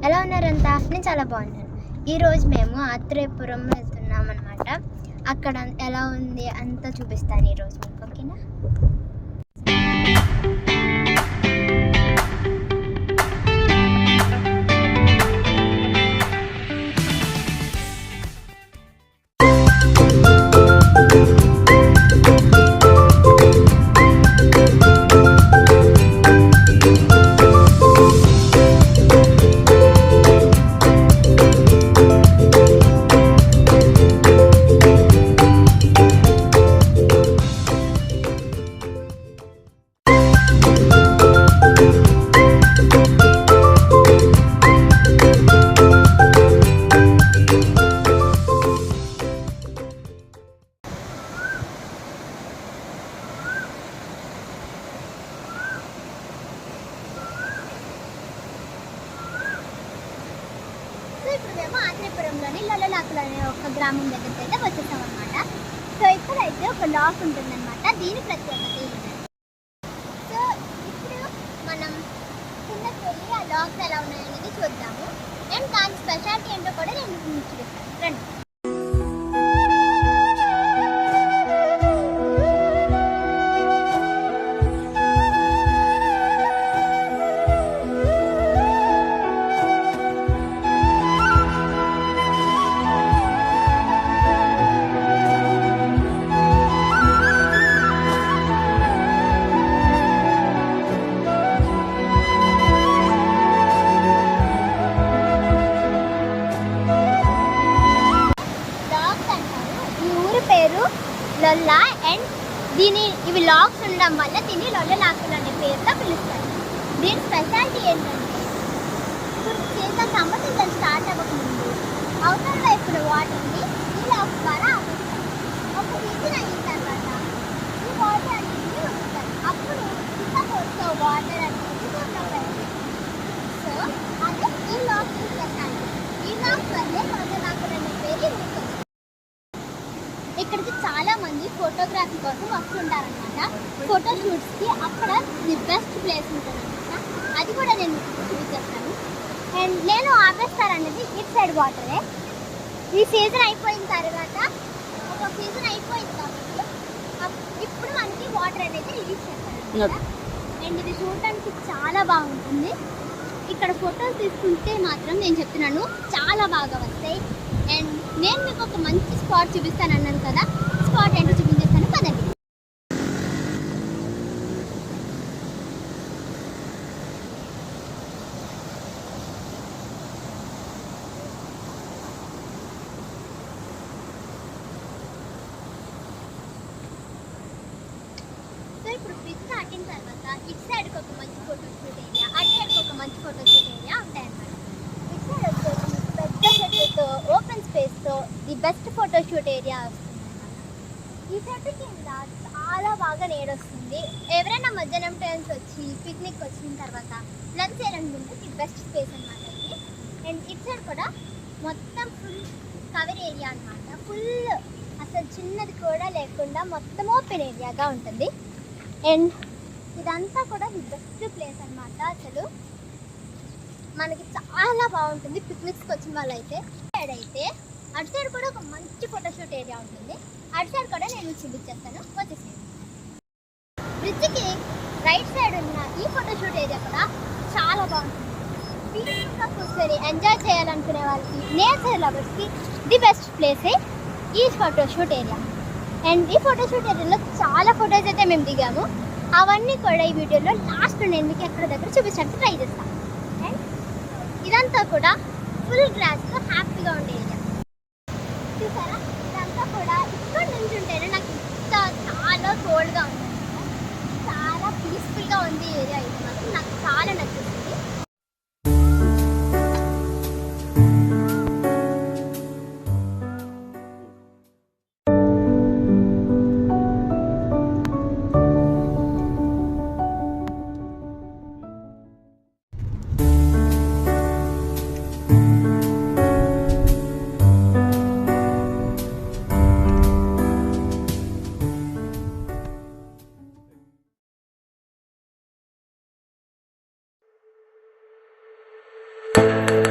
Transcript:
ఎలా ఉన్నారంతా? నేను చాలా బాగున్నాను. ఈరోజు మేము ఆత్రేయపురం వెళ్తున్నాం అనమాట. అక్కడ ఎలా ఉంది అంతా చూపిస్తాను ఈరోజు మీకు, ఓకేనా? ఇప్పుడు మేము ఆత్రేయపురంలోని లొల్లలాకులు అనే ఒక గ్రామం దగ్గరికి అయితే వచ్చేసాం అనమాట. సో ఇక్కడైతే ఒక లాక్ ఉంటుందన్నమాట. దీని ప్రత్యేకత ఏంటంటే, సో ఇప్పుడు మనం కిందకి వెళ్ళి ఆ లాక్స్ ఎలా ఉన్నాయనేది చూద్దాము. అండ్ దాని స్పెషాలిటీ ఏంటో కూడా నేను చూపిస్తాను, రండి. పేరు లొల్ల అండ్ ఇవి లాక్స్ ఉండడం వల్ల దీన్ని లొల్లలాకులు అనే పేరుతో పిలుస్తారు. దీని స్పెషాలిటీ ఏంటంటే, ఇప్పుడు చేసే సమ్మర్ సీజన్ స్టార్ట్ అవ్వకముందు అవుటర్ వైపున వాటర్ని ఈ లాక్స్ ద్వారా ఆపేస్తారు. ఒక సీజన్ అయిన తర్వాత ఈ వాటర్ అనేది వస్తారు. అప్పుడు కింద వస్తే వాటర్ అనేది దూరం. సో అదే ఈ లాక్స్ స్పెషాలిటీ. ఈ లాక్స్ వల్లే లొల్లలాకులు అనే పేరు మీకు. ఇక్కడికి చాలా మంది ఫోటోగ్రఫీ కోసం వస్తుంటారనమాట. ఫోటో షూట్స్కి అక్కడ ది బెస్ట్ ప్లేస్ ఉంటుందన్నమాట. అది కూడా నేను చూపిస్తాను. అండ్ నేను ఆపేస్తారనేది ఇట్ సైడ్ వాటరే. ఈ సీజన్ అయిపోయిన తర్వాత ఒక సీజన్ అయిపోయింది కాబట్టి ఇప్పుడు మనకి వాటర్ అనేది రిలీజ్ చేస్తారు. అండ్ ఇది చూడటానికి చాలా బాగుంటుంది. ఇక్కడ ఫోటోలు తీసుకుంటే మాత్రం నేను చెప్తున్నాను చాలా బాగా వస్తాయి. అండ్ నేను మీకు ఒక మంచి స్పాట్ చూపిస్తాను అన్నాను కదా, స్పాట్ ఏంటో చూపించేస్తాను కదండి. సో ఇప్పుడు బ్రిడ్జ్ దాటిన తర్వాత ఇటు సైడ్కి ఒక మంచి ఫోటో షూట్ ఏరియా, అటు సైడ్కి ఒక మంచి ఫోటో షూట్ ఏరియా ఉంటాయన్నమాట. ఇటు సైడ్ వచ్చేసి పెద్ద చెట్లతో ఓపెన్ స్పేస్తో the best photo shoot area వస్తుంది. ఈ చెట్టు కింద చాలా బాగా నీడొస్తుంది. ఎవరైనా మధ్యాహ్నం టైమ్స్ వచ్చి పిక్నిక్ వచ్చిన తర్వాత లంచ్ చేయాలనుకుంటే ది బెస్ట్ స్పేస్ అనమాట ఇది. అండ్ ఇటు సైడ్ కూడా మొత్తం ఫుల్ కవర్ ఏరియా అనమాట. ఫుల్ అసలు చిన్నది కూడా లేకుండా మొత్తం ఓపెన్ ఏరియాగా ఉంటుంది. అండ్ ఇదంతా కూడా ది బెస్ట్ ప్లేస్ అనమాట. అసలు మనకి చాలా బాగుంటుంది పిక్నిక్స్కి వచ్చిన వాళ్ళైతే. అటు సైడ్ కూడా ఒక మంచి ఫోటోషూట్ ఏరియా ఉంటుంది. అటు సైడ్ కూడా నేను చూపించేస్తాను, వచ్చేసేయండి. బ్రిడ్జ్కి రైట్ సైడ్ ఉన్న ఈ ఫోటోషూట్ ఏరియా కూడా చాలా బాగుంటుంది. పీస్ఫుల్గా కూర్చొని ఎంజాయ్ చేయాలనుకునే వాళ్ళకి, నేచర్ లవర్స్కి ది బెస్ట్ ప్లేసే ఈ ఫోటోషూట్ ఏరియా. అండ్ ఈ ఫోటోషూట్ ఏరియాలో చాలా ఫొటోస్ అయితే మేము దిగాము. అవన్నీ కూడా ఈ వీడియోలో లాస్ట్ నేను మీకు ఎక్కడ దగ్గర చూపించడానికి ట్రై చేస్తాను. అండ్ ఇదంతా కూడా ఫుల్ గ్రాస్తో హ్యాపీగా ఉండే ఏరియా చూసారా. ఇదంతా కూడా ఇక్కడ నుంచి ఉంటేనే నాకు చాలా కోల్డ్గా ఉంది, చాలా పీస్ఫుల్గా ఉంది ఏరియా. ఇది మాత్రం నాకు చాలా నచ్చుతుంది. you